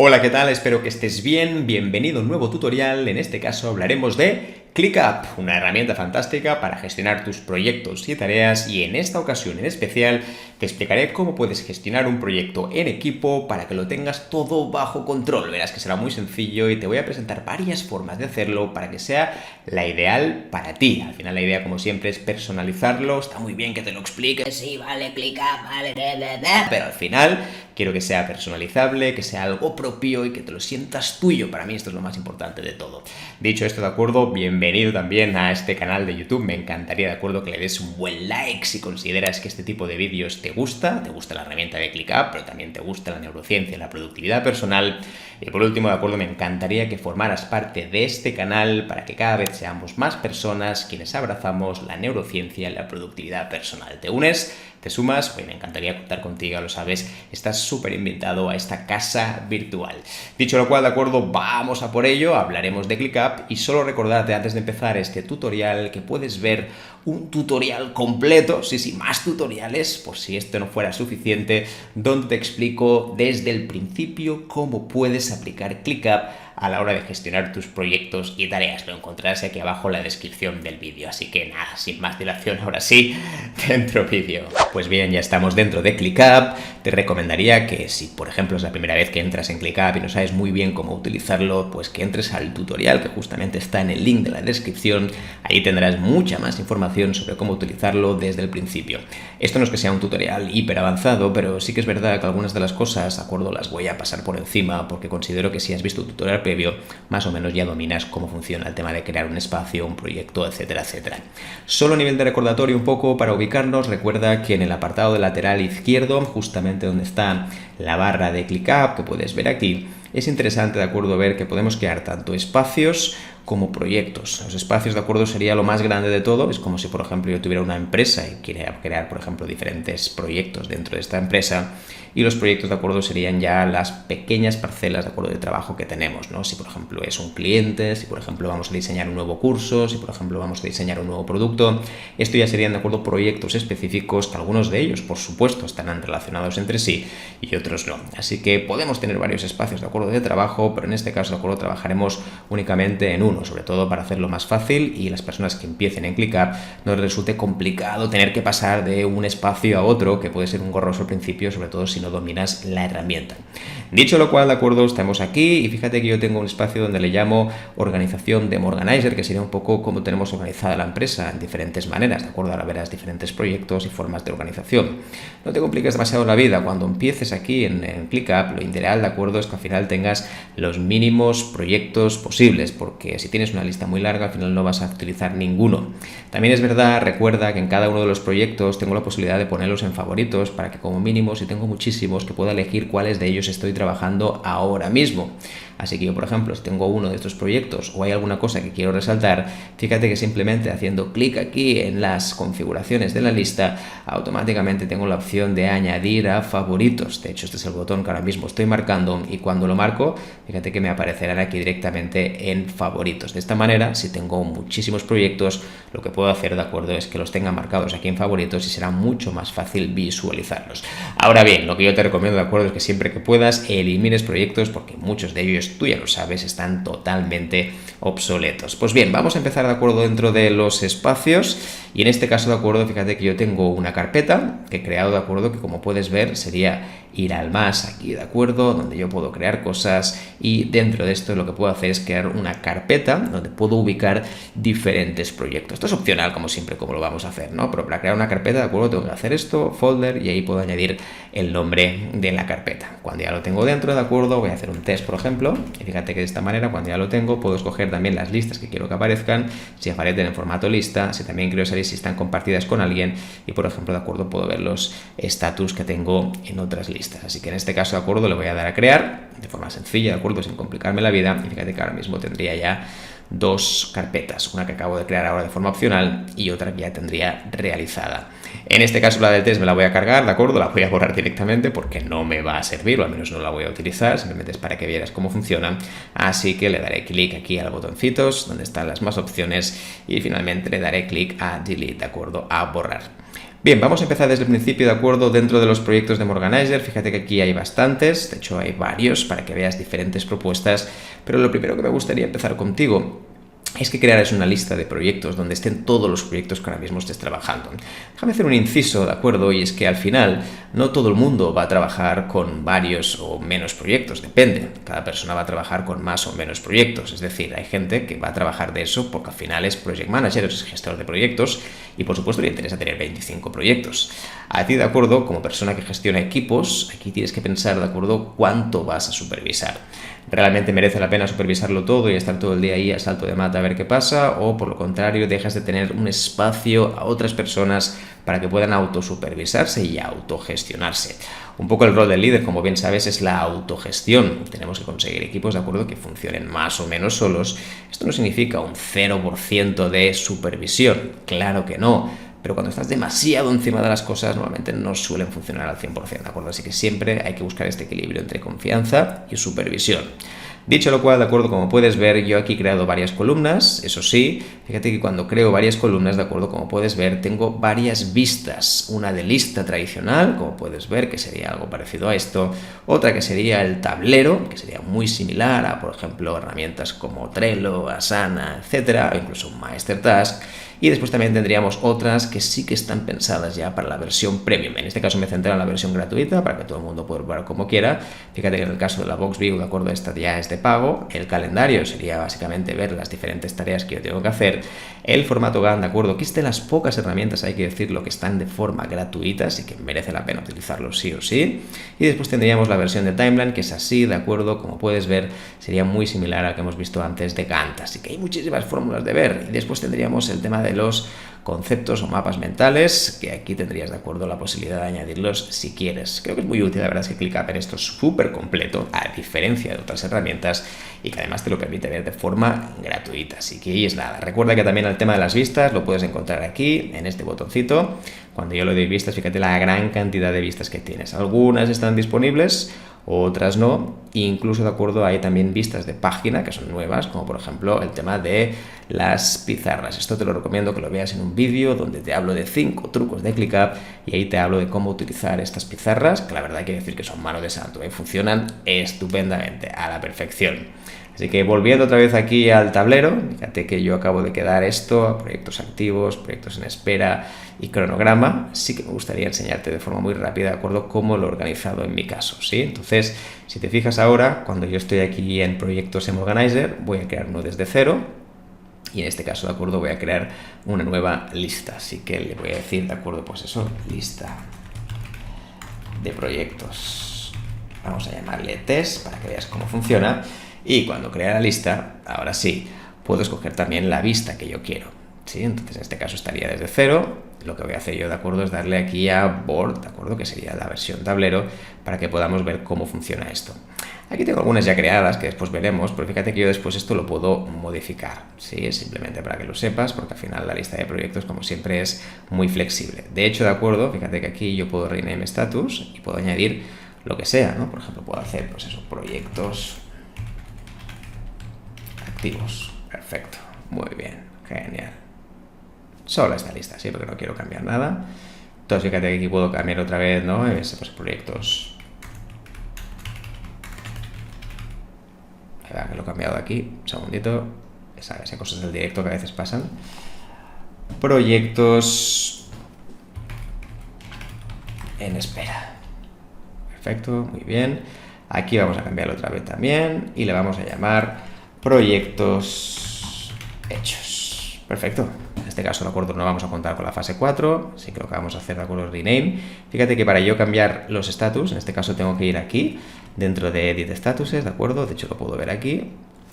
Hola, ¿qué tal? Espero que estés bien. Bienvenido a un nuevo tutorial. En este caso hablaremos de ClickUp, una herramienta fantástica para gestionar tus proyectos y tareas, y en esta ocasión en especial te explicaré cómo puedes gestionar un proyecto en equipo para que lo tengas todo bajo control. Verás que será muy sencillo y te voy a presentar varias formas de hacerlo para que sea la ideal para ti. Al final la idea, como siempre, es personalizarlo. Está muy bien que te lo explique. Sí, vale, ClickUp, vale, pero al final quiero que sea personalizable, que sea algo propio y que te lo sientas tuyo. Para mí esto es lo más importante de todo. Dicho esto, de acuerdo, bienvenido también a este canal de YouTube. Me encantaría, de acuerdo, que le des un buen like si consideras que este tipo de vídeos te gusta la herramienta de ClickUp, pero también te gusta la neurociencia, la productividad personal. Y por último, de acuerdo, me encantaría que formaras parte de este canal para que cada vez seamos más personas quienes abrazamos la neurociencia y la productividad personal. ¿Te unes? ¿Te sumas? Pues me encantaría contar contigo, ya lo sabes, estás súper invitado a esta casa virtual. Dicho lo cual, de acuerdo, vamos a por ello, hablaremos de ClickUp y solo recordarte antes de empezar este tutorial que puedes ver un tutorial completo, sí, más tutoriales, por si esto no fuera suficiente, donde te explico desde el principio cómo puedes aplicar ClickUp a la hora de gestionar tus proyectos y tareas. Lo encontrarás aquí abajo en la descripción del vídeo. Así que nada, sin más dilación, ahora sí, dentro vídeo. Pues bien, ya estamos dentro de ClickUp. Te recomendaría que si, por ejemplo, es la primera vez que entras en ClickUp y no sabes muy bien cómo utilizarlo, pues que entres al tutorial que justamente está en el link de la descripción. Ahí tendrás mucha más información sobre cómo utilizarlo desde el principio. Esto no es que sea un tutorial hiper avanzado, pero sí que es verdad que algunas de las cosas, de acuerdo, las voy a pasar por encima porque considero que si has visto el tutorial previo, más o menos ya dominas cómo funciona el tema de crear un espacio, un proyecto, etcétera, etcétera. Solo a nivel de recordatorio un poco para ubicarnos, recuerda que en el apartado de lateral izquierdo, justamente donde está la barra de ClickUp que puedes ver aquí, es interesante, de acuerdo, ver que podemos crear tanto espacios como proyectos. Los espacios, de acuerdo, sería lo más grande de todo. Es como si, por ejemplo, yo tuviera una empresa y quisiera crear, por ejemplo, diferentes proyectos dentro de esta empresa, y los proyectos, de acuerdo, serían ya las pequeñas parcelas, de acuerdo, de trabajo que tenemos, ¿no? Si, por ejemplo, es un cliente, si, por ejemplo, vamos a diseñar un nuevo curso, si, por ejemplo, vamos a diseñar un nuevo producto, esto ya serían, de acuerdo, proyectos específicos que algunos de ellos, por supuesto, estarán relacionados entre sí y otros no. Así que podemos tener varios espacios, de acuerdo, de trabajo, pero en este caso, de acuerdo, trabajaremos únicamente en uno, sobre todo para hacerlo más fácil y las personas que empiecen en ClickUp no les resulte complicado tener que pasar de un espacio a otro, que puede ser un gorroso al principio, sobre todo si no dominas la herramienta. Dicho lo cual, de acuerdo, estamos aquí y fíjate que yo tengo un espacio donde le llamo organización de Organizer, que sería un poco cómo tenemos organizada la empresa en diferentes maneras, de acuerdo, ahora verás diferentes proyectos y formas de organización. No te compliques demasiado la vida, cuando empieces aquí en ClickUp, lo ideal, de acuerdo, es que al final tengas los mínimos proyectos posibles, porque si tienes una lista muy larga, al final no vas a utilizar ninguno. También es verdad, recuerda que en cada uno de los proyectos tengo la posibilidad de ponerlos en favoritos para que como mínimo, si tengo muchísimos, que pueda elegir cuáles de ellos estoy trabajando ahora mismo. Así que yo, por ejemplo, si tengo uno de estos proyectos o hay alguna cosa que quiero resaltar, fíjate que simplemente haciendo clic aquí en las configuraciones de la lista, automáticamente tengo la opción de añadir a favoritos. De hecho, este es el botón que ahora mismo estoy marcando y cuando lo marco, fíjate que me aparecerán aquí directamente en favoritos. De esta manera, si tengo muchísimos proyectos, lo que puedo hacer, de acuerdo, es que los tenga marcados aquí en favoritos y será mucho más fácil visualizarlos. Ahora bien, lo que yo te recomiendo, de acuerdo, es que siempre que puedas elimines proyectos porque muchos de ellos, tú ya lo sabes, están totalmente obsoletos. Pues bien, vamos a empezar, de acuerdo, dentro de los espacios y en este caso, de acuerdo, fíjate que yo tengo una carpeta que he creado, de acuerdo, que como puedes ver sería ir al más aquí, de acuerdo, donde yo puedo crear cosas y dentro de esto lo que puedo hacer es crear una carpeta donde puedo ubicar diferentes proyectos. Esto es opcional, como siempre, como lo vamos a hacer, ¿no? Pero para crear una carpeta, de acuerdo, tengo que hacer esto, folder, y ahí puedo añadir el nombre de la carpeta. Cuando ya lo tengo dentro, de acuerdo, voy a hacer un test, por ejemplo, y fíjate que de esta manera, cuando ya lo tengo, puedo escoger también las listas que quiero que aparezcan, si aparecen en formato lista, si también quiero saber si están compartidas con alguien y, por ejemplo, de acuerdo, puedo ver los estatus que tengo en otras listas. Así que en este caso, de acuerdo, le voy a dar a crear de forma sencilla, de acuerdo, sin complicarme la vida, y fíjate que ahora mismo tendría ya dos carpetas, una que acabo de crear ahora de forma opcional y otra que ya tendría realizada. En este caso la del test me la voy a cargar, ¿de acuerdo? La voy a borrar directamente porque no me va a servir, o al menos no la voy a utilizar, simplemente es para que vieras cómo funciona. Así que le daré clic aquí a los botoncitos donde están las más opciones y finalmente le daré clic a delete, ¿de acuerdo? A borrar. Bien, vamos a empezar desde el principio, ¿de acuerdo? Dentro de los proyectos de Morganizer, fíjate que aquí hay bastantes, de hecho hay varios para que veas diferentes propuestas, pero lo primero que me gustaría empezar contigo es que crearas una lista de proyectos donde estén todos los proyectos que ahora mismo estés trabajando. Déjame hacer un inciso, ¿de acuerdo? Y es que al final no todo el mundo va a trabajar con varios o menos proyectos, depende. Cada persona va a trabajar con más o menos proyectos. Es decir, hay gente que va a trabajar de eso porque al final es project manager, es gestor de proyectos y por supuesto le interesa tener 25 proyectos. A ti, ¿de acuerdo? Como persona que gestiona equipos, aquí tienes que pensar, ¿de acuerdo?, cuánto vas a supervisar. ¿Realmente merece la pena supervisarlo todo y estar todo el día ahí a salto de mata a ver qué pasa? ¿O por lo contrario dejas de tener un espacio a otras personas para que puedan autosupervisarse y autogestionarse? Un poco el rol del líder, como bien sabes, es la autogestión. Tenemos que conseguir equipos, de acuerdo, que funcionen más o menos solos. Esto no significa un 0% de supervisión, claro que no. Pero cuando estás demasiado encima de las cosas, normalmente no suelen funcionar al 100%, ¿de acuerdo? Así que siempre hay que buscar este equilibrio entre confianza y supervisión. Dicho lo cual, de acuerdo, como puedes ver, yo aquí he creado varias columnas, eso sí, fíjate que cuando creo varias columnas, de acuerdo, como puedes ver, tengo varias vistas, una de lista tradicional, como puedes ver, que sería algo parecido a esto, otra que sería el tablero, que sería muy similar a, por ejemplo, herramientas como Trello, Asana, etcétera, o incluso un Mastertask. Y después también tendríamos otras que sí que están pensadas ya para la versión premium. En este caso me centré en la versión gratuita para que todo el mundo pueda probar como quiera. Fíjate que en el caso de la Box View, de acuerdo, esta ya es de pago. El calendario sería básicamente ver las diferentes tareas que yo tengo que hacer. El formato Gantt, de acuerdo, que es de las pocas herramientas, hay que decirlo, que están de forma gratuita, así que merece la pena utilizarlo sí o sí. Y después tendríamos la versión de Timeline, que es así, de acuerdo, como puedes ver, sería muy similar al que hemos visto antes de Gantt. Así que hay muchísimas fórmulas de ver. Y después tendríamos el tema de los conceptos o mapas mentales, que aquí tendrías, de acuerdo, la posibilidad de añadirlos si quieres. Creo que es muy útil, la verdad es que ClickUp en esto es súper completo, a diferencia de otras herramientas, y que además te lo permite ver de forma gratuita. Así que ahí es nada. Recuerda que también el tema de las vistas lo puedes encontrar aquí, en este botoncito. Cuando yo le doy vistas, fíjate la gran cantidad de vistas que tienes. Algunas están disponibles, otras no, incluso, de acuerdo, hay también vistas de página que son nuevas, como por ejemplo el tema de las pizarras. Esto te lo recomiendo que lo veas en un vídeo donde te hablo de 5 trucos de ClickUp y ahí te hablo de cómo utilizar estas pizarras, que la verdad hay que decir que son mano de santo, funcionan estupendamente, a la perfección. Así que volviendo otra vez aquí al tablero, fíjate que yo acabo de quedar esto, proyectos activos, proyectos en espera y cronograma. Sí que me gustaría enseñarte de forma muy rápida, ¿de acuerdo?, cómo lo he organizado en mi caso, ¿sí? Entonces, si te fijas ahora, cuando yo estoy aquí en proyectos en Organizer, voy a crear uno desde cero. Y en este caso, de acuerdo, voy a crear una nueva lista. Así que le voy a decir, de acuerdo, pues eso, lista de proyectos. Vamos a llamarle test para que veas cómo funciona. Y cuando crea la lista, ahora sí, puedo escoger también la vista que yo quiero, ¿sí? Entonces, en este caso estaría desde cero. Lo que voy a hacer yo, de acuerdo, es darle aquí a Board, de acuerdo, que sería la versión tablero, para que podamos ver cómo funciona esto. Aquí tengo algunas ya creadas que después veremos, pero fíjate que yo después esto lo puedo modificar, ¿sí? Es simplemente para que lo sepas, porque al final la lista de proyectos, como siempre, es muy flexible. De hecho, de acuerdo, fíjate que aquí yo puedo rename status y puedo añadir lo que sea, ¿no? Por ejemplo, puedo hacer, pues eso, proyectos activos. Perfecto, muy bien, genial. Solo esta lista, sí, porque no quiero cambiar nada. Entonces, fíjate que aquí puedo cambiar otra vez, ¿no? Pues proyectos. Que lo he cambiado aquí, un segundito. Esas cosas del directo que a veces pasan. Proyectos en espera. Perfecto, muy bien. Aquí vamos a cambiarlo otra vez también y le vamos a llamar proyectos hechos. Perfecto. En este caso, de acuerdo, no vamos a contar con la fase 4, así que lo que vamos a hacer, de acuerdo, es rename. Fíjate que para yo cambiar los status, en este caso tengo que ir aquí, dentro de Edit Statuses, de acuerdo, de hecho lo puedo ver aquí.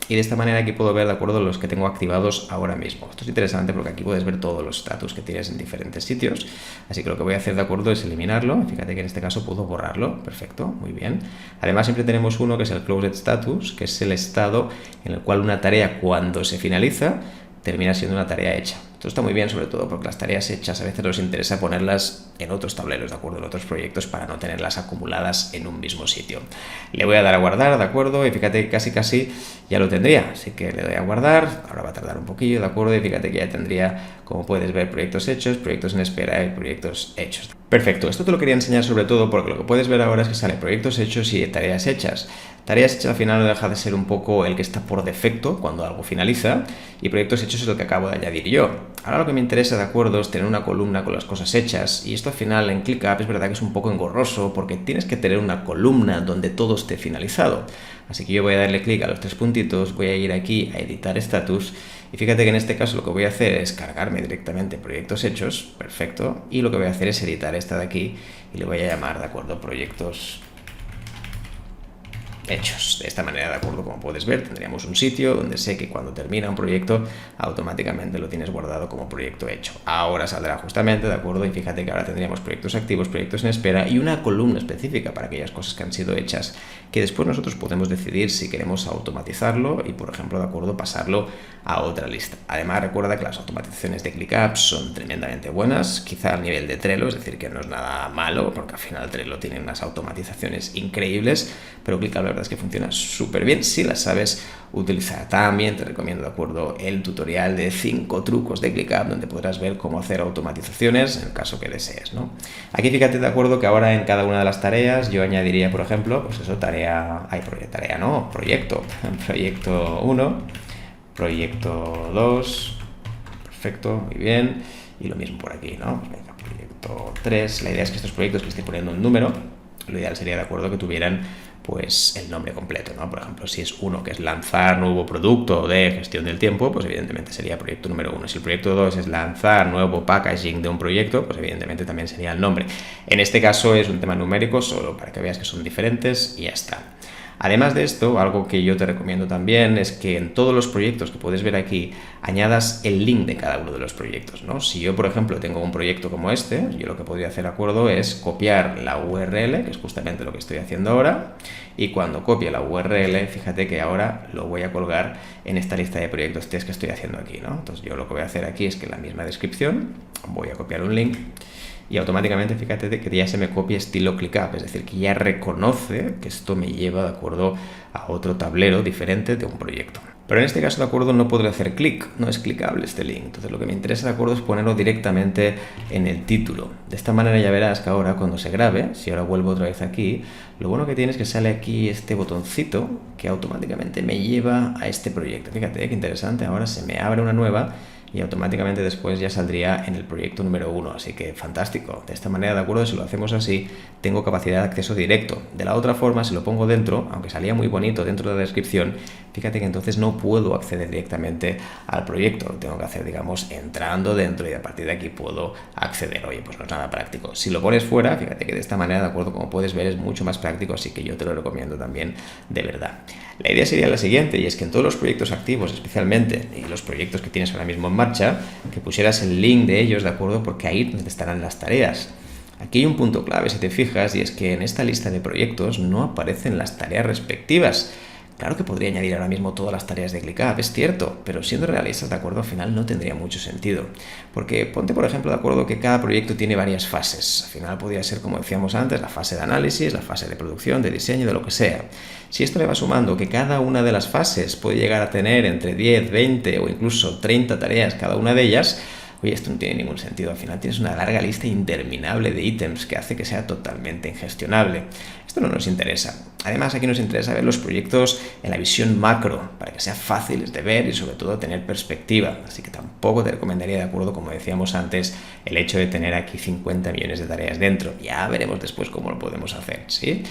Y de esta manera aquí puedo ver, de acuerdo, los que tengo activados ahora mismo. Esto es interesante porque aquí puedes ver todos los status que tienes en diferentes sitios. Así que lo que voy a hacer, de acuerdo, es eliminarlo. Fíjate que en este caso puedo borrarlo. Perfecto, muy bien. Además, siempre tenemos uno que es el Closed Status, que es el estado en el cual una tarea, cuando se finaliza, termina siendo una tarea hecha. Esto está muy bien, sobre todo porque las tareas hechas a veces nos interesa ponerlas en otros tableros, ¿de acuerdo? En otros proyectos para no tenerlas acumuladas en un mismo sitio. Le voy a dar a guardar, ¿de acuerdo? Y fíjate que casi ya lo tendría, así que le doy a guardar. Ahora va a tardar un poquillo, ¿de acuerdo? Y fíjate que ya tendría, como puedes ver, proyectos hechos, proyectos en espera y proyectos hechos. Perfecto, esto te lo quería enseñar sobre todo porque lo que puedes ver ahora es que sale proyectos hechos y tareas hechas. Tareas hechas al final no deja de ser un poco el que está por defecto cuando algo finaliza, y proyectos hechos es lo que acabo de añadir yo. Ahora lo que me interesa, de acuerdo, es tener una columna con las cosas hechas, y esto al final en ClickUp es verdad que es un poco engorroso porque tienes que tener una columna donde todo esté finalizado. Así que yo voy a darle clic a los 3 puntitos, voy a ir aquí a editar status, y fíjate que en este caso lo que voy a hacer es cargarme directamente proyectos hechos, perfecto, y lo que voy a hacer es editar esta de aquí y le voy a llamar, de acuerdo, proyectos hechos. De esta manera, de acuerdo, como puedes ver, tendríamos un sitio donde sé que cuando termina un proyecto automáticamente lo tienes guardado como proyecto hecho. Ahora saldrá justamente, de acuerdo, y fíjate que ahora tendríamos proyectos activos, proyectos en espera y una columna específica para aquellas cosas que han sido hechas, que después nosotros podemos decidir si queremos automatizarlo y, por ejemplo, de acuerdo, pasarlo a otra lista. Además, recuerda que las automatizaciones de ClickUp son tremendamente buenas, quizá al nivel de Trello, es decir, que no es nada malo, porque al final Trello tiene unas automatizaciones increíbles, pero ClickUp la verdad es que funciona súper bien si las sabes utilizar. También te recomiendo, de acuerdo, el tutorial de 5 trucos de ClickUp, donde podrás ver cómo hacer automatizaciones en el caso que desees, ¿no? Aquí fíjate, de acuerdo, que ahora en cada una de las tareas yo añadiría, por ejemplo, pues eso, proyecto 1, proyecto 2, perfecto, muy bien, y lo mismo por aquí, ¿no? Proyecto 3, la idea es que estos proyectos que estoy poniendo un número, lo ideal sería, de acuerdo, que tuvieran pues el nombre completo, ¿no? Por ejemplo, si es uno que es lanzar nuevo producto de gestión del tiempo, pues evidentemente sería proyecto número 1. Si el proyecto 2 es lanzar nuevo packaging de un proyecto, pues evidentemente también sería el nombre. En este caso es un tema numérico solo para que veas que son diferentes y ya está. Además de esto, algo que yo te recomiendo también es que en todos los proyectos que puedes ver aquí añadas el link de cada uno de los proyectos, ¿no? Si yo, por ejemplo, tengo un proyecto como este, yo lo que podría hacer, de acuerdo, es copiar la URL, que es justamente lo que estoy haciendo ahora, y cuando copie la URL, fíjate que ahora lo voy a colgar en esta lista de proyectos test que estoy haciendo aquí, ¿no? Entonces yo lo que voy a hacer aquí es que en la misma descripción voy a copiar un link y automáticamente fíjate que ya se me copia estilo ClickUp, es decir, que ya reconoce que esto me lleva, de acuerdo, a otro tablero diferente de un proyecto. Pero en este caso, de acuerdo, no podré hacer clic, no es clicable este link. Entonces lo que me interesa, de acuerdo, es ponerlo directamente en el título. De esta manera ya verás que ahora cuando se grabe, si ahora vuelvo otra vez aquí, lo bueno que tiene es que sale aquí este botoncito que automáticamente me lleva a este proyecto. Fíjate qué interesante, ahora se me abre una nueva y automáticamente después ya saldría en el proyecto número 1, así que fantástico. De esta manera, de acuerdo, si lo hacemos así, tengo capacidad de acceso directo. De la otra forma, si lo pongo dentro, aunque salía muy bonito dentro de la descripción, fíjate que entonces no puedo acceder directamente al proyecto, lo tengo que hacer, digamos, entrando dentro y a partir de aquí puedo acceder. Oye, pues no es nada práctico. Si lo pones fuera, fíjate que de esta manera, de acuerdo, como puedes ver, es mucho más práctico, así que yo te lo recomiendo también de verdad. La idea sería la siguiente, y es que en todos los proyectos activos, especialmente, y los proyectos que tienes ahora mismo en marcha, que pusieras el link de ellos, ¿de acuerdo? Porque ahí es donde estarán las tareas. Aquí hay un punto clave, si te fijas, y es que en esta lista de proyectos no aparecen las tareas respectivas. Claro que podría añadir ahora mismo todas las tareas de ClickUp, es cierto, pero siendo realistas, de acuerdo, al final no tendría mucho sentido. Porque ponte, por ejemplo, de acuerdo, que cada proyecto tiene varias fases. Al final podría ser, como decíamos antes, la fase de análisis, la fase de producción, de diseño, de lo que sea. Si esto le va sumando que cada una de las fases puede llegar a tener entre 10, 20 o incluso 30 tareas cada una de ellas, oye, esto no tiene ningún sentido. Al final tienes una larga lista interminable de ítems que hace que sea totalmente ingestionable. Esto no nos interesa. Además, aquí nos interesa ver los proyectos en la visión macro, para que sean fáciles de ver y sobre todo tener perspectiva. Así que tampoco te recomendaría, de acuerdo, como decíamos antes, el hecho de tener aquí 50 millones de tareas dentro. Ya veremos después cómo lo podemos hacer, ¿sí?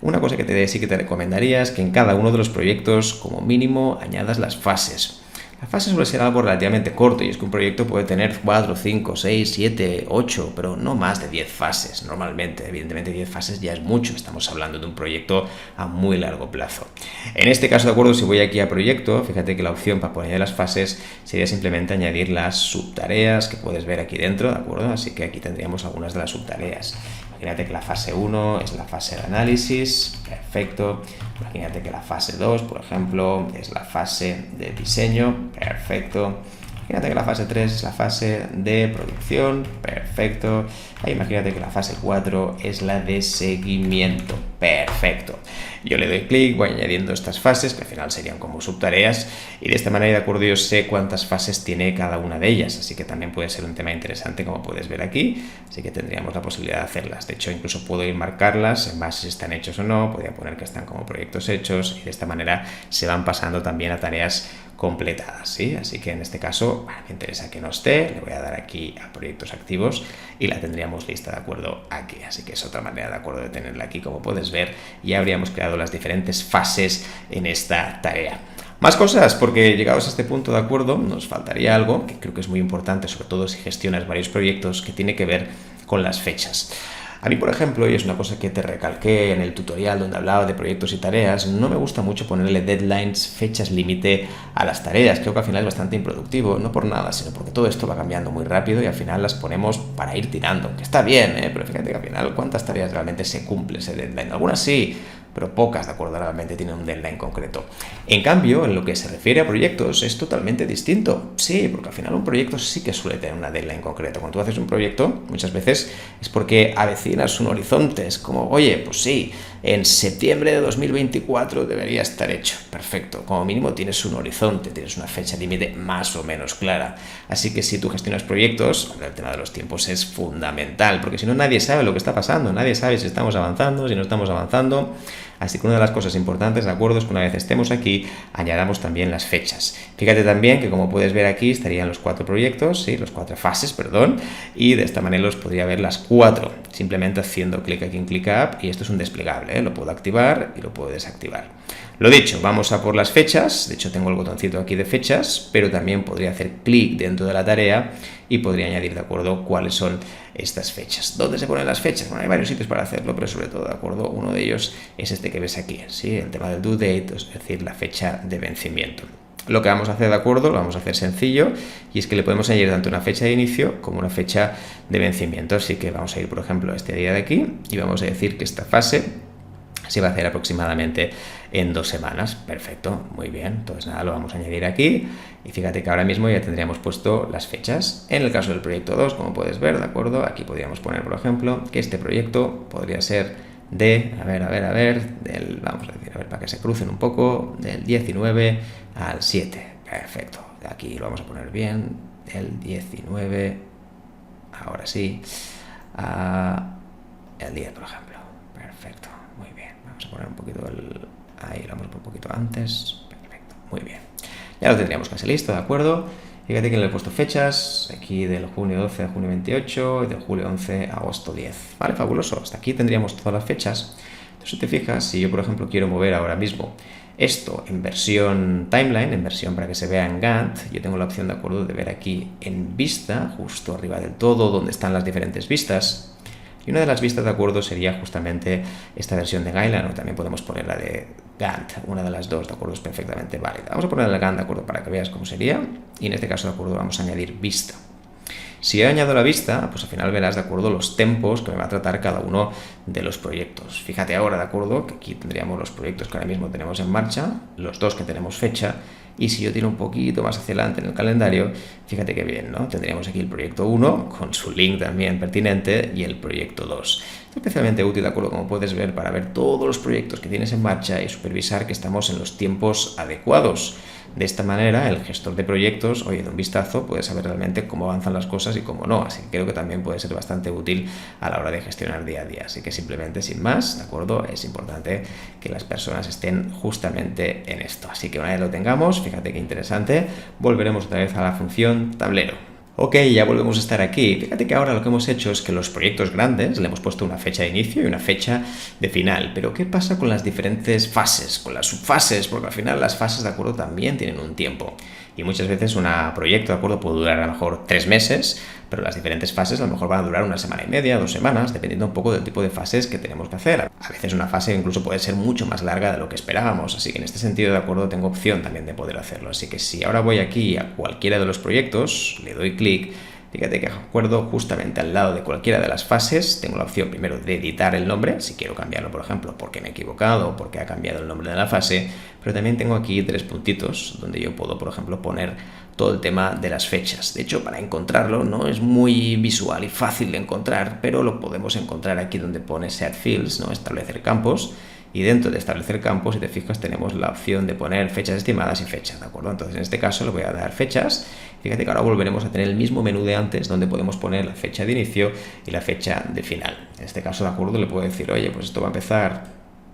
Una cosa que sí que te recomendaría es que en cada uno de los proyectos, como mínimo, añadas las fases. La fase suele ser algo relativamente corto y es que un proyecto puede tener 4, 5, 6, 7, 8, pero no más de 10 fases normalmente. Evidentemente 10 fases ya es mucho, estamos hablando de un proyecto a muy largo plazo. En este caso, de acuerdo, si voy aquí a proyecto, fíjate que la opción para poner las fases sería simplemente añadir las subtareas que puedes ver aquí dentro, ¿de acuerdo? Así que aquí tendríamos algunas de las subtareas. Imagínate que la fase 1 es la fase de análisis, perfecto. Imagínate que la fase 2, por ejemplo, es la fase de diseño, perfecto. Imagínate que la fase 3 es la fase de producción, perfecto. Imagínate que la fase 4 es la de seguimiento, perfecto. Yo le doy clic, voy añadiendo estas fases, que al final serían como subtareas, y de esta manera, de acuerdo, yo sé cuántas fases tiene cada una de ellas, así que también puede ser un tema interesante, como puedes ver aquí, así que tendríamos la posibilidad de hacerlas. De hecho, incluso puedo ir marcarlas en base si están hechos o no, podría poner que están como proyectos hechos, y de esta manera se van pasando también a tareas completadas, ¿sí? Así que en este caso, me interesa que no esté, le voy a dar aquí a proyectos activos y la tendríamos lista, de acuerdo, aquí. Así que es otra manera, de acuerdo, de tenerla aquí. Como puedes ver, ya habríamos creado las diferentes fases en esta tarea. Más cosas, porque llegados a este punto, de acuerdo, nos faltaría algo que creo que es muy importante, sobre todo si gestionas varios proyectos, que tiene que ver con las fechas. A mí, por ejemplo, y es una cosa que te recalqué en el tutorial donde hablaba de proyectos y tareas, no me gusta mucho ponerle deadlines, fechas límite a las tareas. Creo que al final es bastante improductivo, no por nada, sino porque todo esto va cambiando muy rápido y al final las ponemos para ir tirando, que está bien, pero fíjate que al final cuántas tareas realmente se cumple ese deadline. Algunas sí, pero pocas, de acuerdo, realmente tienen un deadline concreto. En cambio, en lo que se refiere a proyectos, es totalmente distinto. Sí, porque al final un proyecto sí que suele tener una deadline concreta. Cuando tú haces un proyecto, muchas veces es porque avecinas un horizonte. Es como, oye, pues sí, en septiembre de 2024 debería estar hecho. Perfecto. Como mínimo tienes un horizonte, tienes una fecha límite más o menos clara. Así que si tú gestionas proyectos, el tema de los tiempos es fundamental, porque si no nadie sabe lo que está pasando, nadie sabe si estamos avanzando, si no estamos avanzando. Así que una de las cosas importantes, de acuerdo, es que una vez estemos aquí, añadamos también las fechas. Fíjate también que, como puedes ver aquí, estarían los 4 proyectos, ¿sí? Los 4 fases, perdón, y de esta manera los podría ver las 4, simplemente haciendo clic aquí en ClickUp, y esto es un desplegable, ¿eh? Lo puedo activar y lo puedo desactivar. Lo dicho, vamos a por las fechas. De hecho, tengo el botoncito aquí de fechas, pero también podría hacer clic dentro de la tarea y podría añadir, de acuerdo, cuáles son estas fechas. ¿Dónde se ponen las fechas? Bueno, hay varios sitios para hacerlo, pero sobre todo, de acuerdo, uno de ellos es este que ves aquí, ¿sí? El tema del due date, es decir, la fecha de vencimiento. Lo que vamos a hacer, de acuerdo, lo vamos a hacer sencillo, y es que le podemos añadir tanto una fecha de inicio como una fecha de vencimiento. Así que vamos a ir, por ejemplo, a este día de aquí y vamos a decir que esta fase se va a hacer aproximadamente en 2 semanas. Perfecto, muy bien. Entonces nada, lo vamos a añadir aquí y fíjate que ahora mismo ya tendríamos puesto las fechas. En el caso del proyecto 2, como puedes ver, de acuerdo, aquí podríamos poner, por ejemplo, que este proyecto podría ser de, vamos a decir, a ver, para que se crucen un poco, del 19 al 7. Perfecto, aquí lo vamos a poner bien, el 19, ahora sí, el 10, por ejemplo. Perfecto, muy bien. Vamos a poner un poquito ahí, lo vamos a poner un poquito antes. Perfecto, muy bien. Ya lo tendríamos casi listo, ¿de acuerdo? Fíjate que le he puesto fechas, aquí del junio 12 a junio 28 y del julio 11 a agosto 10. Vale, fabuloso. Hasta aquí tendríamos todas las fechas. Entonces, si te fijas, si yo, por ejemplo, quiero mover ahora mismo esto en versión timeline, en versión para que se vea en Gantt, yo tengo la opción, de acuerdo, de ver aquí en vista, justo arriba del todo, donde están las diferentes vistas. Y una de las vistas, de acuerdo, sería justamente esta versión de Gailan, o también podemos poner la de Gantt. Una de las dos, de acuerdo, es perfectamente válida. Vamos a poner la de Gantt, de acuerdo, para que veas cómo sería. Y en este caso, de acuerdo, vamos a añadir vista. Si yo añado la vista, pues al final verás, de acuerdo, los tempos que me va a tratar cada uno de los proyectos. Fíjate ahora, de acuerdo, que aquí tendríamos los proyectos que ahora mismo tenemos en marcha, los 2 que tenemos fecha, y si yo tiro un poquito más hacia adelante en el calendario, fíjate que bien, ¿no? Tendríamos aquí el proyecto 1 con su link también pertinente y el proyecto 2. Es especialmente útil, de acuerdo, como puedes ver, para ver todos los proyectos que tienes en marcha y supervisar que estamos en los tiempos adecuados. De esta manera, el gestor de proyectos, oye, de un vistazo, puede saber realmente cómo avanzan las cosas y cómo no. Así que creo que también puede ser bastante útil a la hora de gestionar día a día. Así que simplemente, sin más, ¿de acuerdo? Es importante que las personas estén justamente en esto. Así que una vez lo tengamos, fíjate qué interesante, volveremos otra vez a la función tablero. Ok, ya volvemos a estar aquí. Fíjate que ahora lo que hemos hecho es que los proyectos grandes le hemos puesto una fecha de inicio y una fecha de final. Pero ¿qué pasa con las diferentes fases, con las subfases? Porque al final las fases, de acuerdo, también tienen un tiempo. Y muchas veces un proyecto, de acuerdo, puede durar a lo mejor 3 meses, pero las diferentes fases a lo mejor van a durar 1 semana y media, 2 semanas, dependiendo un poco del tipo de fases que tenemos que hacer. A veces una fase incluso puede ser mucho más larga de lo que esperábamos, así que en este sentido, de acuerdo, tengo opción también de poder hacerlo. Así que si ahora voy aquí a cualquiera de los proyectos, le doy clic, fíjate que, de acuerdo, justamente al lado de cualquiera de las fases tengo la opción primero de editar el nombre, si quiero cambiarlo, por ejemplo, porque me he equivocado o porque ha cambiado el nombre de la fase, pero también tengo aquí 3 puntitos donde yo puedo, por ejemplo, poner todo el tema de las fechas. De hecho, para encontrarlo no es muy visual y fácil de encontrar, pero lo podemos encontrar aquí donde pone Set Fields, ¿no? Establecer campos. Y dentro de establecer campos, si te fijas, tenemos la opción de poner fechas estimadas y fechas, ¿de acuerdo? Entonces, en este caso le voy a dar fechas. Fíjate que ahora volveremos a tener el mismo menú de antes, donde podemos poner la fecha de inicio y la fecha de final. En este caso, ¿de acuerdo? Le puedo decir, oye, pues esto va a empezar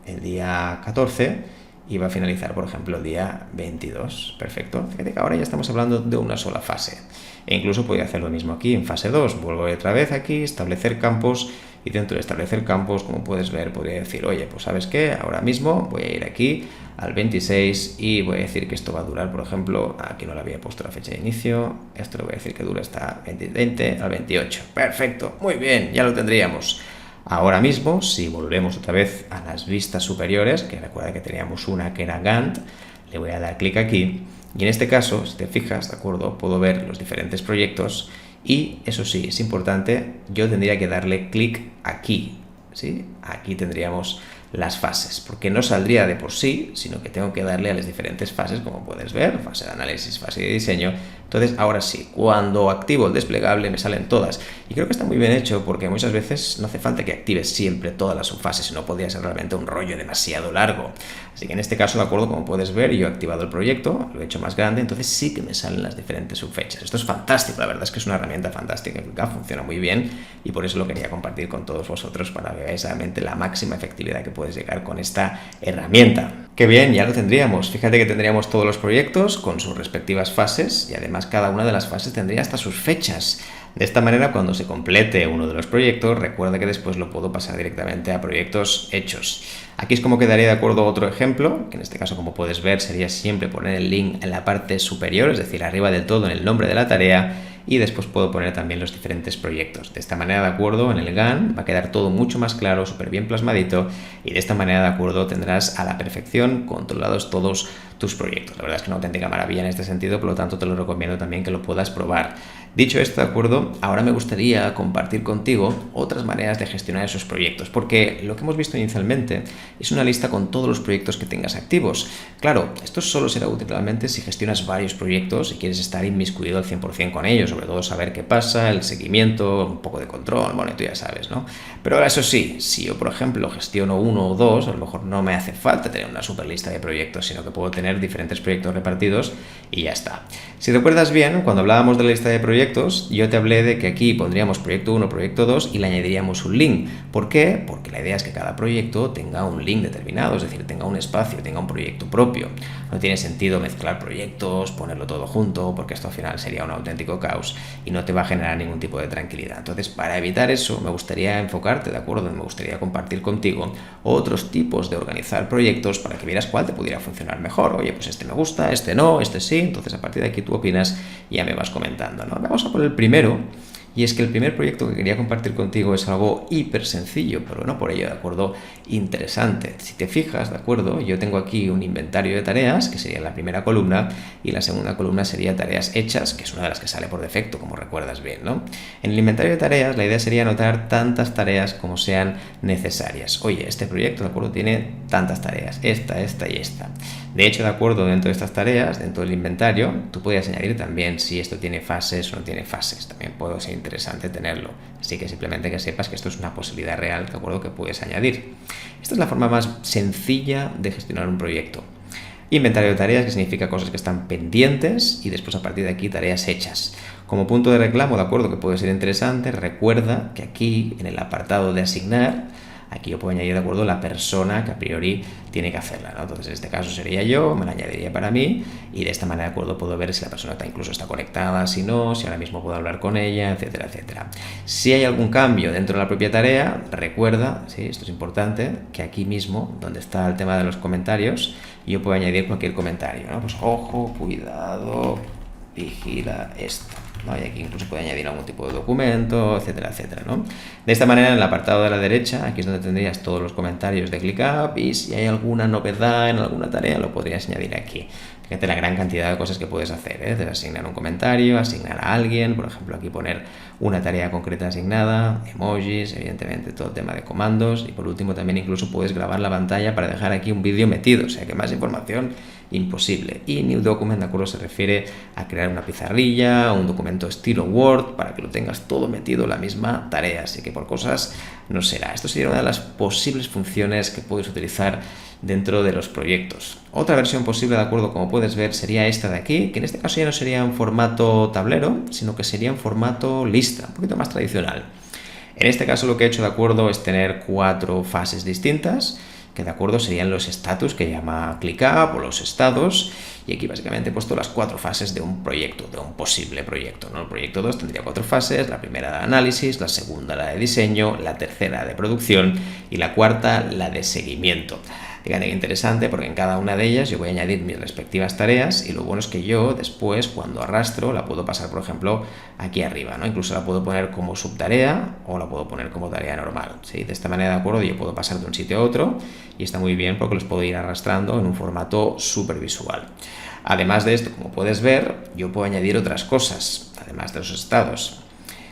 el día 14 y va a finalizar, por ejemplo, el día 22. Perfecto. Fíjate que ahora ya estamos hablando de una sola fase. E incluso podría hacer lo mismo aquí en fase 2. Vuelvo otra vez aquí, establecer campos. Y dentro de establecer campos, como puedes ver, podría decir, oye, pues ¿sabes qué? Ahora mismo voy a ir aquí al 26 y voy a decir que esto va a durar, por ejemplo, aquí no le había puesto la fecha de inicio, esto le voy a decir que dura hasta 20 al 28. Perfecto, muy bien, ya lo tendríamos. Ahora mismo, si volvemos otra vez a las vistas superiores, que recuerda que teníamos una que era Gantt, le voy a dar clic aquí y en este caso, si te fijas, ¿de acuerdo? Puedo ver los diferentes proyectos. Y eso sí, es importante, yo tendría que darle clic aquí, ¿sí? Aquí tendríamos las fases, porque no saldría de por sí, sino que tengo que darle a las diferentes fases, como puedes ver, fase de análisis, fase de diseño. Entonces, ahora sí, cuando activo el desplegable me salen todas. Y creo que está muy bien hecho, porque muchas veces no hace falta que actives siempre todas las subfases, sino podría ser realmente un rollo demasiado largo. Así que en este caso, de acuerdo, como puedes ver, yo he activado el proyecto, lo he hecho más grande, entonces sí que me salen las diferentes subfechas. Esto es fantástico, la verdad es que es una herramienta fantástica, funciona muy bien y por eso lo quería compartir con todos vosotros para que veáis realmente la máxima efectividad que puedes llegar con esta herramienta. Qué bien, ya lo tendríamos. Fíjate que tendríamos todos los proyectos con sus respectivas fases y además cada una de las fases tendría hasta sus fechas. De esta manera, cuando se complete uno de los proyectos, recuerda que después lo puedo pasar directamente a proyectos hechos. Aquí es como quedaría de acuerdo otro ejemplo, que en este caso, como puedes ver, sería siempre poner el link en la parte superior, es decir, arriba del todo en el nombre de la tarea, y después puedo poner también los diferentes proyectos. De esta manera, de acuerdo, en el Gantt va a quedar todo mucho más claro, súper bien plasmadito, y de esta manera, de acuerdo, tendrás a la perfección controlados todos tus proyectos. La verdad es que una auténtica maravilla en este sentido, por lo tanto te lo recomiendo también que lo puedas probar. Dicho esto, de acuerdo, ahora me gustaría compartir contigo otras maneras de gestionar esos proyectos, porque lo que hemos visto inicialmente es una lista con todos los proyectos que tengas activos. Claro, esto solo será útil realmente si gestionas varios proyectos y quieres estar inmiscuido al 100% con ellos, sobre todo saber qué pasa, el seguimiento, un poco de control, bueno, tú ya sabes, ¿no? Pero ahora eso sí, si yo, por ejemplo, gestiono uno o dos, a lo mejor no me hace falta tener una super lista de proyectos, sino que puedo tener diferentes proyectos repartidos y ya está. Si recuerdas bien, cuando hablábamos de la lista de proyectos, yo te hablé de que aquí pondríamos proyecto 1, proyecto 2 y le añadiríamos un link. ¿Por qué? Porque la idea es que cada proyecto tenga un link determinado, es decir, tenga un espacio, tenga un proyecto propio. No tiene sentido mezclar proyectos, ponerlo todo junto, porque esto al final sería un auténtico caos y no te va a generar ningún tipo de tranquilidad. Entonces, para evitar eso, me gustaría enfocarte, ¿de acuerdo? Me gustaría compartir contigo otros tipos de organizar proyectos para que vieras cuál te pudiera funcionar mejor. Oye, pues este me gusta, este no, este sí. Entonces, a partir de aquí tú opinas y ya me vas comentando, ¿no? Vamos a por el primero. Y es que el primer proyecto que quería compartir contigo es algo hiper sencillo, pero no por ello, ¿de acuerdo? Interesante. Si te fijas, ¿de acuerdo? Yo tengo aquí un inventario de tareas, que sería la primera columna, y la segunda columna sería tareas hechas, que es una de las que sale por defecto, como recuerdas bien, ¿no? En el inventario de tareas, la idea sería anotar tantas tareas como sean necesarias. Oye, este proyecto, ¿de acuerdo? Tiene tantas tareas, esta y esta. De hecho, de acuerdo, dentro de estas tareas, dentro del inventario, tú puedes añadir también si esto tiene fases o no tiene fases. También puede ser interesante tenerlo. Así que simplemente que sepas que esto es una posibilidad real, de acuerdo, que puedes añadir. Esta es la forma más sencilla de gestionar un proyecto. Inventario de tareas, que significa cosas que están pendientes, y después a partir de aquí tareas hechas. Como punto de reclamo, de acuerdo, que puede ser interesante, recuerda que aquí en el apartado de asignar, aquí yo puedo añadir, de acuerdo, la persona que a priori tiene que hacerla, ¿no? Entonces, en este caso sería yo, me la añadiría para mí y de esta manera, de acuerdo, puedo ver si la persona incluso está conectada, si no, si ahora mismo puedo hablar con ella, etcétera, etcétera. Si hay algún cambio dentro de la propia tarea, recuerda, sí, esto es importante, que aquí mismo, donde está el tema de los comentarios, yo puedo añadir cualquier comentario, ¿no? Pues ojo, cuidado, vigila esto. ¿no? Y aquí incluso puede añadir algún tipo de documento, etcétera, etcétera, ¿no? De esta manera, en el apartado de la derecha, aquí es donde tendrías todos los comentarios de ClickUp, y si hay alguna novedad en alguna tarea, lo podrías añadir aquí. Fíjate la gran cantidad de cosas que puedes hacer, ¿eh? Desde asignar un comentario, asignar a alguien, por ejemplo, aquí poner una tarea concreta asignada, emojis, evidentemente todo el tema de comandos, y por último también incluso puedes grabar la pantalla para dejar aquí un vídeo metido, o sea que más información imposible. Y New Document, de acuerdo, se refiere a crear una pizarrilla, un documento estilo Word, para que lo tengas todo metido en la misma tarea, así que por cosas no será. Esto sería una de las posibles funciones que puedes utilizar dentro de los proyectos. Otra versión posible, de acuerdo, como puedes ver, sería esta de aquí, que en este caso ya no sería en formato tablero, sino que sería en formato lista, un poquito más tradicional. En este caso lo que he hecho, de acuerdo, es tener 4 fases distintas, que de acuerdo serían los status que llama ClickUp o los estados, y aquí básicamente he puesto las 4 fases de un proyecto, de un posible proyecto, ¿no? El proyecto 2 tendría 4 fases, la primera de análisis, la segunda la de diseño, la tercera de producción y la cuarta la de seguimiento. Fíjate que interesante, porque en cada una de ellas yo voy a añadir mis respectivas tareas, y lo bueno es que yo después, cuando arrastro, la puedo pasar, por ejemplo, aquí arriba, ¿no? Incluso la puedo poner como subtarea o la puedo poner como tarea normal, ¿sí? De esta manera, de acuerdo, yo puedo pasar de un sitio a otro, y está muy bien porque los puedo ir arrastrando en un formato súper visual. Además de esto, como puedes ver, yo puedo añadir otras cosas, además de los estados.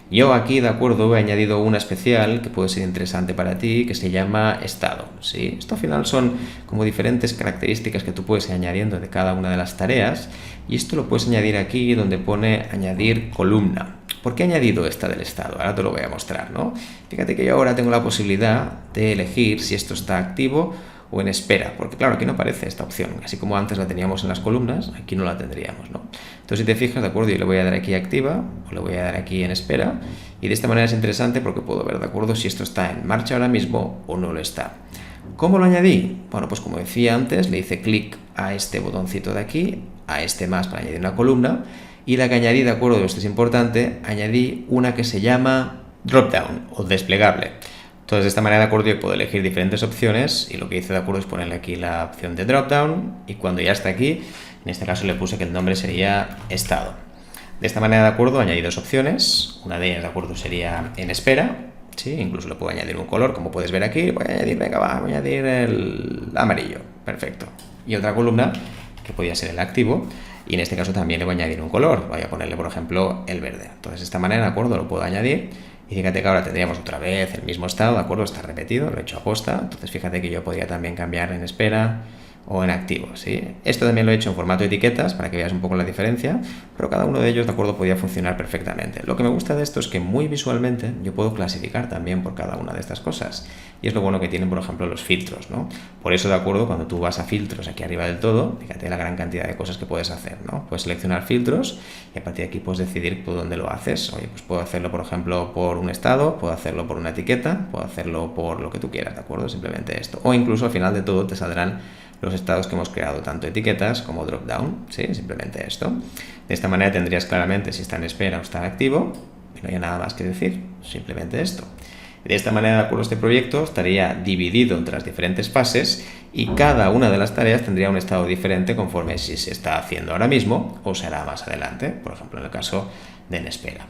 Yo aquí, de acuerdo, he añadido una especial que puede ser interesante para ti, que se llama estado, ¿sí? Esto al final son como diferentes características que tú puedes ir añadiendo de cada una de las tareas, y esto lo puedes añadir aquí donde pone añadir columna. ¿Por qué he añadido esta del estado? Ahora te lo voy a mostrar, ¿no? Fíjate que yo ahora tengo la posibilidad de elegir si esto está activo o en espera, porque claro, aquí no aparece esta opción, así como antes la teníamos en las columnas, aquí no la tendríamos, ¿no? Entonces, si te fijas, de acuerdo, yo le voy a dar aquí activa, o le voy a dar aquí en espera, y de esta manera es interesante porque puedo ver, de acuerdo, si esto está en marcha ahora mismo o no lo está. ¿Cómo lo añadí? Bueno, pues como decía antes, le hice clic a este botoncito de aquí, a este más para añadir una columna, y la que añadí, de acuerdo, esto es importante, añadí una que se llama dropdown o desplegable. Entonces, de esta manera, de acuerdo, yo puedo elegir diferentes opciones, y lo que hice, de acuerdo, es ponerle aquí la opción de dropdown, y cuando ya está aquí, en este caso le puse que el nombre sería estado. De esta manera, de acuerdo, añadí 2 opciones, una de ellas, de acuerdo, sería en espera, ¿sí? Incluso le puedo añadir un color, como puedes ver aquí, voy a añadir, venga, voy a añadir el amarillo, perfecto. Y otra columna, que podría ser el activo, y en este caso también le voy a añadir un color, voy a ponerle, por ejemplo, el verde. Entonces, de esta manera, de acuerdo, lo puedo añadir. Y fíjate que ahora tendríamos otra vez el mismo estado, ¿de acuerdo? Está repetido, lo he hecho a posta. Entonces fíjate que yo podría también cambiar en espera o en activo, ¿sí? Esto también lo he hecho en formato de etiquetas para que veas un poco la diferencia, pero cada uno de ellos, de acuerdo, podía funcionar perfectamente. Lo que me gusta de esto es que muy visualmente yo puedo clasificar también por cada una de estas cosas, y es lo bueno que tienen, por ejemplo, los filtros, ¿no? Por eso, de acuerdo, cuando tú vas a filtros aquí arriba del todo, fíjate la gran cantidad de cosas que puedes hacer, ¿no? Puedes seleccionar filtros y a partir de aquí puedes decidir por dónde lo haces. Oye, pues puedo hacerlo, por ejemplo, por un estado, puedo hacerlo por una etiqueta, puedo hacerlo por lo que tú quieras, ¿de acuerdo? Simplemente esto. O incluso al final de todo te saldrán los estados que hemos creado, tanto etiquetas como dropdown, ¿sí? Simplemente esto. De esta manera tendrías claramente si está en espera o está en activo, y no hay nada más que decir, simplemente esto. De esta manera, de acuerdo, este proyecto estaría dividido entre las diferentes fases, y cada una de las tareas tendría un estado diferente conforme si se está haciendo ahora mismo o se hará más adelante, por ejemplo en el caso de en espera.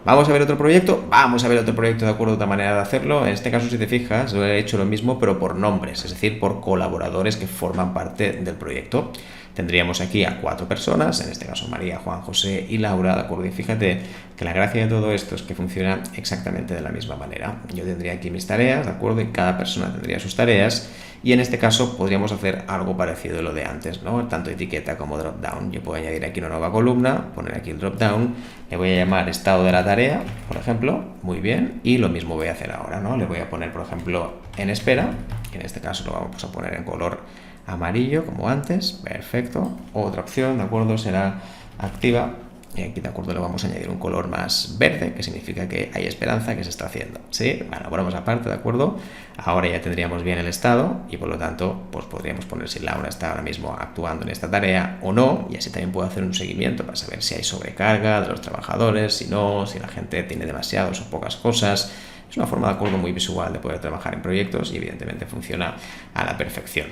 ¿Vamos a ver otro proyecto? Vamos a ver otro proyecto, de acuerdo, otra manera de hacerlo. En este caso, si te fijas, lo he hecho lo mismo, pero por nombres, es decir, por colaboradores que forman parte del proyecto. Tendríamos aquí a 4 personas, en este caso María, Juan, José y Laura, ¿de acuerdo? Y fíjate que la gracia de todo esto es que funciona exactamente de la misma manera. Yo tendría aquí mis tareas, ¿de acuerdo? Y cada persona tendría sus tareas, y en este caso podríamos hacer algo parecido a lo de antes, ¿no? Tanto etiqueta como dropdown. Yo puedo añadir aquí una nueva columna, poner aquí el dropdown, le voy a llamar estado de la tarea, por ejemplo, muy bien, y lo mismo voy a hacer ahora, ¿no? Le voy a poner, por ejemplo, en espera, que en este caso lo vamos a poner en color amarillo como antes, perfecto. Otra opción, de acuerdo, será activa, y aquí, de acuerdo, le vamos a añadir un color más verde, que significa que hay esperanza, que se está haciendo, ¿sí? Bueno, ponemos aparte, de acuerdo. Ahora ya tendríamos bien el estado, y por lo tanto, pues podríamos poner si Laura está ahora mismo actuando en esta tarea o no, y así también puedo hacer un seguimiento para saber si hay sobrecarga de los trabajadores, si no, si la gente tiene demasiadas o pocas cosas. Es una forma, de acuerdo, muy visual de poder trabajar en proyectos y evidentemente funciona a la perfección.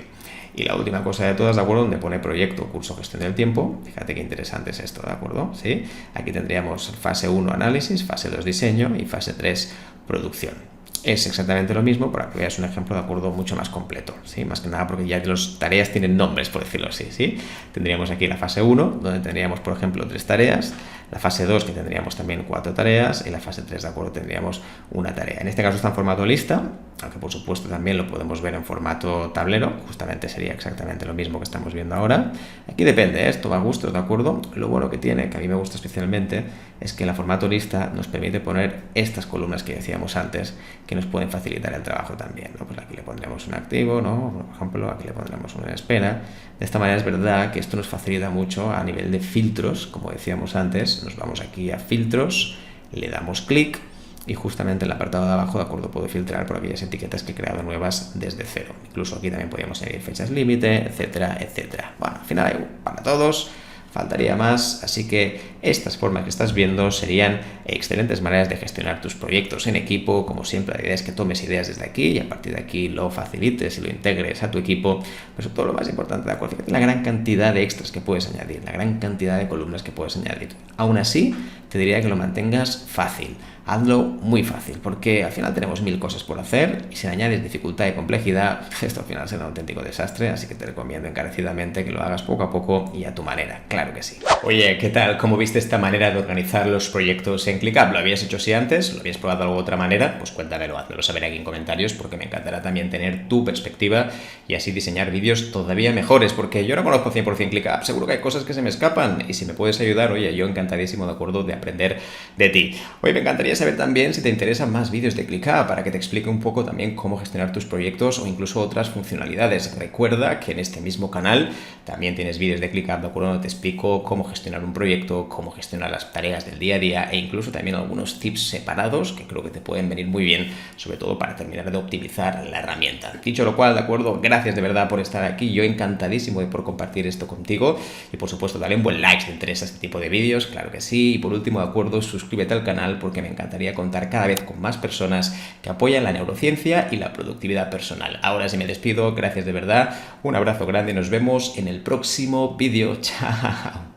Y la última cosa de todas, ¿de acuerdo? Donde pone proyecto, curso, gestión del tiempo. Fíjate qué interesante es esto, ¿de acuerdo? ¿Sí? Aquí tendríamos fase 1, análisis, fase 2, diseño y fase 3, producción. Es exactamente lo mismo, para que veas un ejemplo, de acuerdo, mucho más completo, ¿sí? Más que nada porque ya las tareas tienen nombres, por decirlo así, ¿sí? Tendríamos aquí la fase 1, donde tendríamos, por ejemplo, 3 tareas, la fase 2, que tendríamos también 4 tareas, y la fase 3, de acuerdo, tendríamos una tarea. En este caso está en formato lista, aunque por supuesto también lo podemos ver en formato tablero, justamente sería exactamente lo mismo que estamos viendo ahora. Aquí depende, esto va a gusto, ¿de acuerdo? Lo bueno que tiene, que a mí me gusta especialmente, es que el formato lista nos permite poner estas columnas que decíamos antes, que nos pueden facilitar el trabajo también, ¿no? Pues aquí le pondremos un activo, ¿no? Por ejemplo, aquí le pondremos una espera. De esta manera es verdad que esto nos facilita mucho a nivel de filtros, como decíamos antes. Nos vamos aquí a filtros, le damos clic y justamente en el apartado de abajo, de acuerdo, puedo filtrar por aquellas etiquetas que he creado nuevas desde cero. Incluso aquí también podríamos añadir fechas límite, etcétera, etcétera. Bueno, al final hay para todos. Faltaría más, así que estas formas que estás viendo serían excelentes maneras de gestionar tus proyectos en equipo. Como siempre, la idea es que tomes ideas desde aquí y a partir de aquí lo facilites y lo integres a tu equipo. Pero sobre todo lo más importante, ¿de acuerdo? Fíjate la gran cantidad de extras que puedes añadir, la gran cantidad de columnas que puedes añadir. Aún así, te diría que lo mantengas fácil. Hazlo muy fácil, porque al final tenemos 1000 cosas por hacer y si añades dificultad y complejidad, esto al final será un auténtico desastre, así que te recomiendo encarecidamente que lo hagas poco a poco y a tu manera, claro que sí. Oye, ¿qué tal? ¿Cómo viste esta manera de organizar los proyectos en ClickUp? ¿Lo habías hecho así antes? ¿Lo habías probado de alguna otra manera? Pues cuéntamelo, házmelo saber aquí en comentarios, porque me encantará también tener tu perspectiva y así diseñar vídeos todavía mejores, porque yo no conozco 100% ClickUp, seguro que hay cosas que se me escapan y si me puedes ayudar, oye, yo encantadísimo, de acuerdo, de aprender de ti. Oye, me encantaría saber también si te interesan más vídeos de ClickUp para que te explique un poco también cómo gestionar tus proyectos o incluso otras funcionalidades. Recuerda que en este mismo canal también tienes vídeos de ClickUp, de acuerdo, donde te explico cómo gestionar un proyecto, cómo gestionar las tareas del día a día e incluso también algunos tips separados que creo que te pueden venir muy bien, sobre todo para terminar de optimizar la herramienta. Dicho lo cual, de acuerdo, gracias de verdad por estar aquí, yo encantadísimo de por compartir esto contigo y por supuesto dale un buen like si te interesa este tipo de vídeos, claro que sí, y por último, de acuerdo, suscríbete al canal porque me encantaría contar cada vez con más personas que apoyan la neurociencia y la productividad personal. Ahora sí me despido, gracias de verdad, un abrazo grande y nos vemos en el próximo vídeo. Chao.